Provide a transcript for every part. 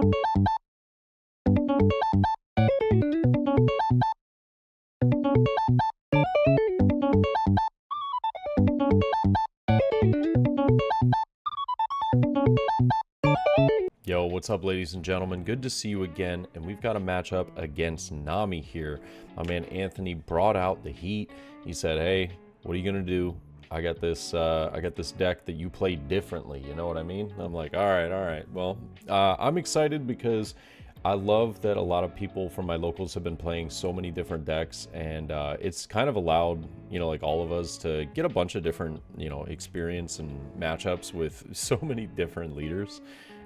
Yo, what's up, ladies and gentlemen? Good to see you again, and we've got a matchup against Nami here. My man Anthony brought out the heat. He said, "Hey, what are you gonna do? I got this deck that you play differently." You know what I mean? I'm like, all right. Well, I'm excited because I love that a lot of people from my locals have been playing so many different decks, and it's kind of allowed, you know, like all of us to get a bunch of different, you know, experience and matchups with so many different leaders.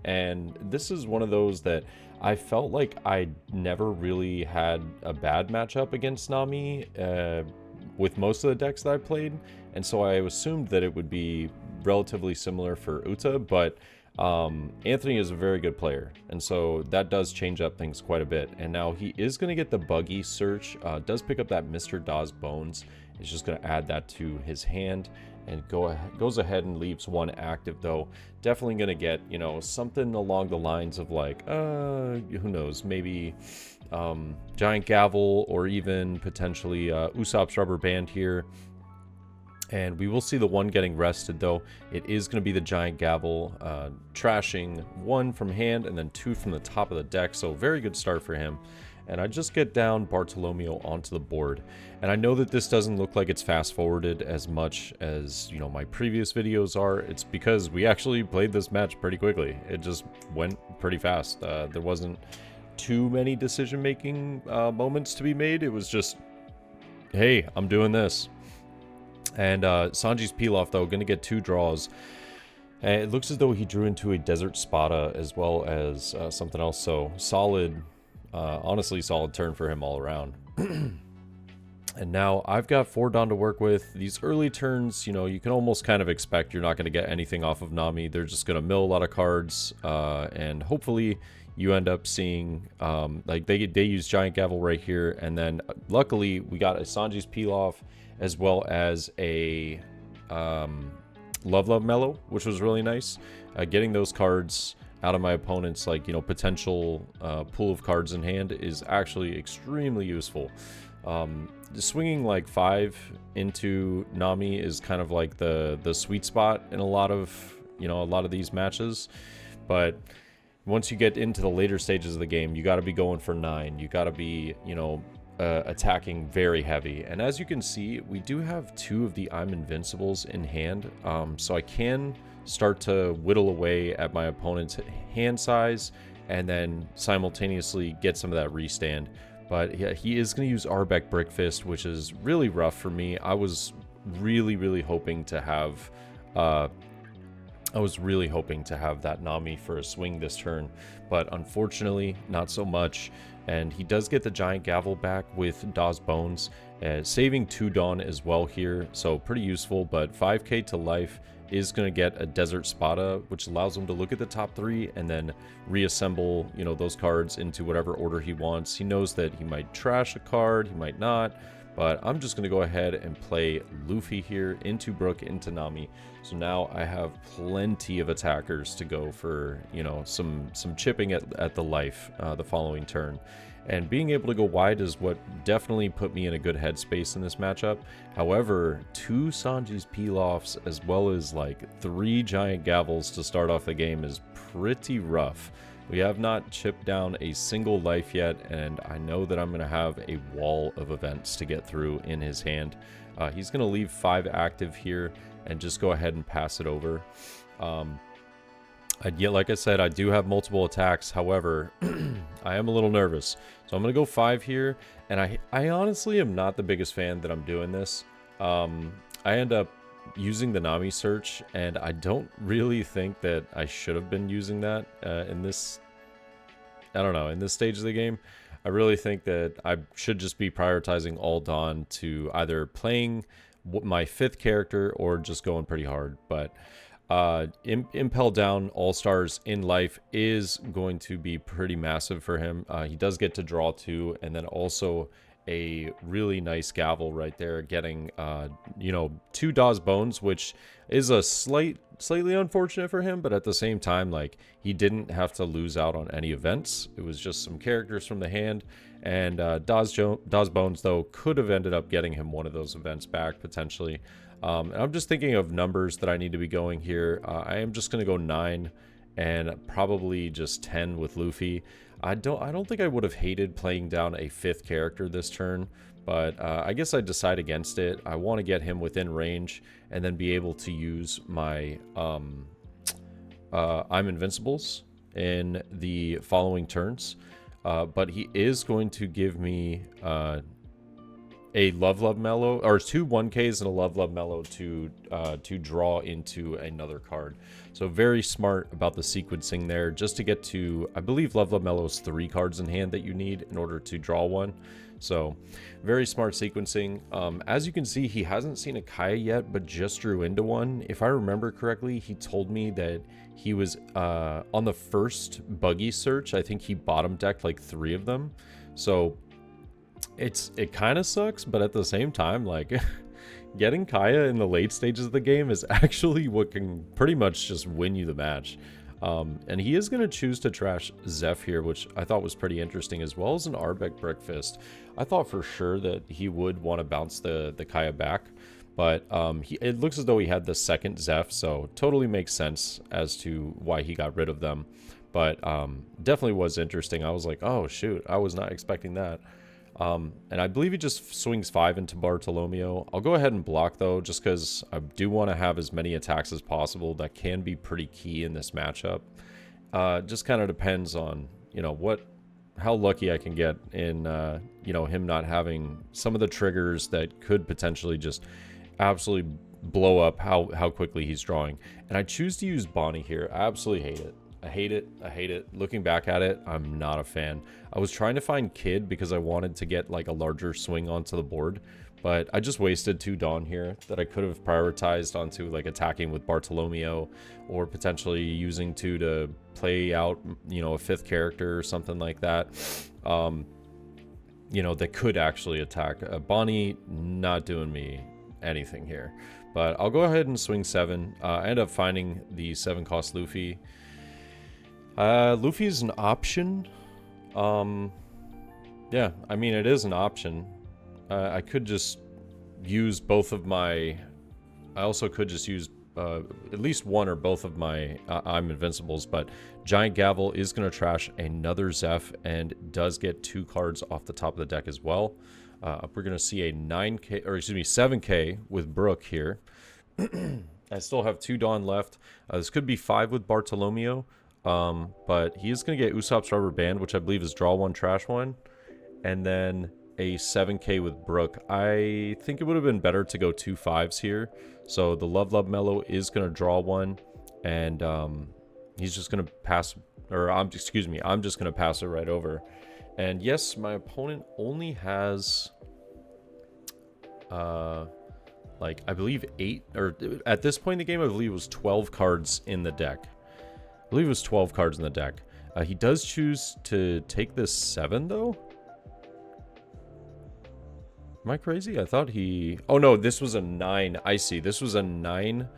And this is one of those that I felt like I never really had a bad matchup against Nami with most of the decks that I played, and so I assumed that it would be relatively similar for Uta, but Anthony is a very good player, and so that does change up things quite a bit. And now he is going to get the buggy search, does pick up that Mr. Dawes Bones. He's just going to add that to his hand and goes ahead and leaves one active, though. Definitely going to get, you know, something along the lines of like, who knows, maybe Giant Gavel, or even potentially Usopp's Rubber Band here. And we will see the one getting rested, though. It is going to be the Giant Gavel, trashing one from hand and then two from the top of the deck. So very good start for him. And I just get down Bartolomeo onto the board. And I know that this doesn't look like it's fast forwarded as much as, you know, my previous videos are. It's because we actually played this match pretty quickly. It just went pretty fast. There wasn't too many decision-making moments to be made. It was just, hey, I'm doing this. And Sanji's Pilaf, though, going to get two draws. And it looks as though he drew into a Desert Spada as well as something else. So solid, honestly solid turn for him all around. And now I've got 4 Dawn to work with. These early turns, you know, you can almost kind of expect you're not going to get anything off of Nami. They're just going to mill a lot of cards, and hopefully you end up seeing, like they use Giant Gavel right here, and then luckily we got a Sanji's Pilaf as well as a Love Mellow, which was really nice. Getting those cards out of my opponent's, like, you know, potential pool of cards in hand is actually extremely useful. Swinging like 5 into Nami is kind of like the sweet spot in a lot of, you know, a lot of these matches. But once you get into the later stages of the game, you got to be going for 9. You got to be, you know, attacking very heavy. And as you can see, we do have 2 of the I'm Invincibles in hand, so I can start to whittle away at my opponent's hand size and then simultaneously get some of that restand. But yeah, he is going to use Arbeck Brickfist, which is really rough for me. I was really hoping to have that Nami for a swing this turn, but unfortunately not so much. And he does get the Giant Gavel back with Dawes Bones, saving 2 Dawn as well here, so pretty useful. But 5k to life is going to get a Desert Spada, which allows him to look at the top 3 and then reassemble, you know, those cards into whatever order he wants. He knows that he might trash a card, he might not, but I'm just going to go ahead and play Luffy here into Brook, into Nami. So now I have plenty of attackers to go for, you know, some chipping at the life the following turn. And being able to go wide is what definitely put me in a good headspace in this matchup. However, 2 Sanji's Pilafs as well as like 3 Giant Gavels to start off the game is pretty rough. We have not chipped down a single life yet, and I know that I'm going to have a wall of events to get through in his hand. He's going to leave 5 active here and just go ahead and pass it over. Yeah, like I said, I do have multiple attacks. However, I am a little nervous. So I'm going to go 5 here, and I honestly am not the biggest fan that I'm doing this. I end up using the Nami search, and I don't really think that I should have been using that in this, I don't know, in this stage of the game. I really think that I should just be prioritizing all Dawn to either playing my 5th character or just going pretty hard. But Impel down All-Stars in life is going to be pretty massive for him. He does get to draw 2, and then also a really nice gavel right there, getting, you know, 2 Dawes Bones, which is a slightly unfortunate for him, but at the same time, like, he didn't have to lose out on any events. It was just some characters from the hand, and Dawes Bones, though, could have ended up getting him one of those events back, potentially. And I'm just thinking of numbers that I need to be going here. I am just going to go 9 and probably just 10 with Luffy. I don't think I would have hated playing down a 5th character this turn, but I guess I'd decide against it. I want to get him within range and then be able to use my I'm Invincibles in the following turns. But he is going to give me a Love Mellow, or 2 1Ks and a Love Mellow to draw into another card. So very smart about the sequencing there, just to get to, I believe Love Mellow is 3 cards in hand that you need in order to draw one. So very smart sequencing. As you can see, he hasn't seen a Kaya yet, but just drew into one. If I remember correctly, he told me that he was on the first buggy search. I think he bottom decked like 3 of them. So it kind of sucks, but at the same time, like, getting Kaya in the late stages of the game is actually what can pretty much just win you the match. And he is going to choose to trash Zeph here, which I thought was pretty interesting, as well as an Arbeck Breakfast. I thought for sure that he would want to bounce the Kaya back, but it looks as though he had the second Zeph, so totally makes sense as to why he got rid of them. But definitely was interesting. I was like, oh shoot, I was not expecting that. And I believe he just swings 5 into Bartolomeo. I'll go ahead and block, though, just because I do want to have as many attacks as possible. That can be pretty key in this matchup. Just kind of depends on, you know, how lucky I can get in, you know, him not having some of the triggers that could potentially just absolutely blow up how quickly he's drawing. And I choose to use Bonnie here. I absolutely hate it. I hate it. I hate it. Looking back at it, I'm not a fan. I was trying to find Kid because I wanted to get like a larger swing onto the board, but I just wasted 2 Dawn here that I could have prioritized onto like attacking with Bartolomeo, or potentially using 2 to play out, you know, a 5th character or something like that. You know, that could actually attack. Bonnie not doing me anything here, but I'll go ahead and swing 7. I end up finding the 7 cost Luffy. Luffy is an option. Yeah, I mean, it is an option. I could just use both of my... I also could just use at least one or both of my I'm Invincibles, but Giant Gavel is going to trash another Zeph and does get 2 cards off the top of the deck as well. We're going to see a 9K, or excuse me, 7K with Brook here. I still have 2 Dawn left. This could be 5 with Bartolomeo. But he is going to get Usopp's Rubber Band, which I believe is draw 1, trash 1, and then a 7K with Brook. I think it would have been better to go 2 5s here. So the Love Mellow is going to draw 1, and he's just going to pass, or I'm just going to pass it right over. And yes, my opponent only has like, I believe 8, or at this point in the game, I believe it was 12 cards in the deck. I believe it was 12 cards in the deck. He does choose to take this 7, though. Am I crazy? I thought he... Oh, no, this was a 9. I see. This was a 9.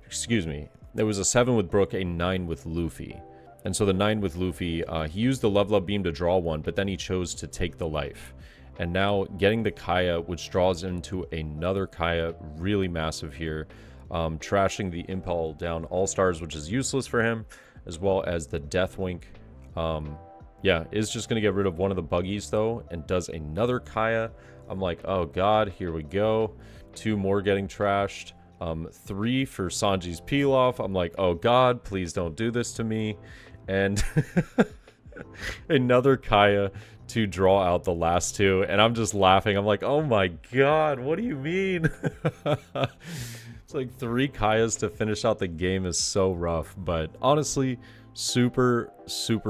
Excuse me. There was a 7 with Brook, a 9 with Luffy. And so the 9 with Luffy, he used the Love Beam to draw 1, but then he chose to take the life. And now getting the Kaya, which draws into another Kaya, really massive here. Trashing the Impel down All-Stars, which is useless for him, as well as the Deathwink. Yeah, is just going to get rid of one of the buggies, though, and does another Kaya. I'm like, oh god, here we go. 2 more getting trashed. 3 for Sanji's Peel-Off. I'm like, oh god, please don't do this to me. And another Kaya to draw out the last 2. And I'm just laughing. I'm like, oh my god, what do you mean? It's like 3 Kayas to finish out the game is so rough. But honestly, Super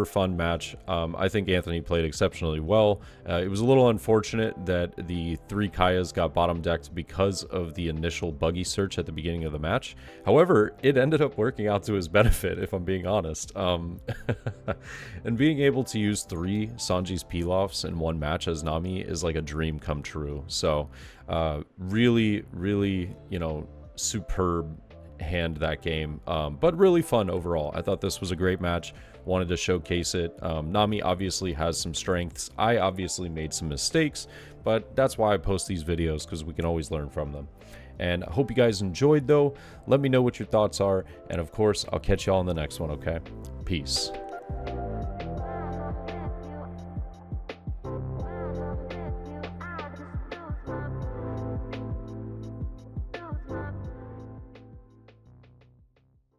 fun match. I think Anthony played exceptionally well. It was a little unfortunate that the 3 Kayas got bottom decked because of the initial buggy search at the beginning of the match. However, it ended up working out to his benefit, if I'm being honest. And being able to use 3 Sanji's Pilafs in one match as Nami is like a dream come true. So really, you know, superb hand that game, but really fun overall. I thought this was a great match. Wanted to showcase it. Nami obviously has some strengths. I obviously made some mistakes, but that's why I post these videos, because we can always learn from them. And I hope you guys enjoyed though. Let me know what your thoughts are, and of course I'll catch y'all in the next one. Okay, peace.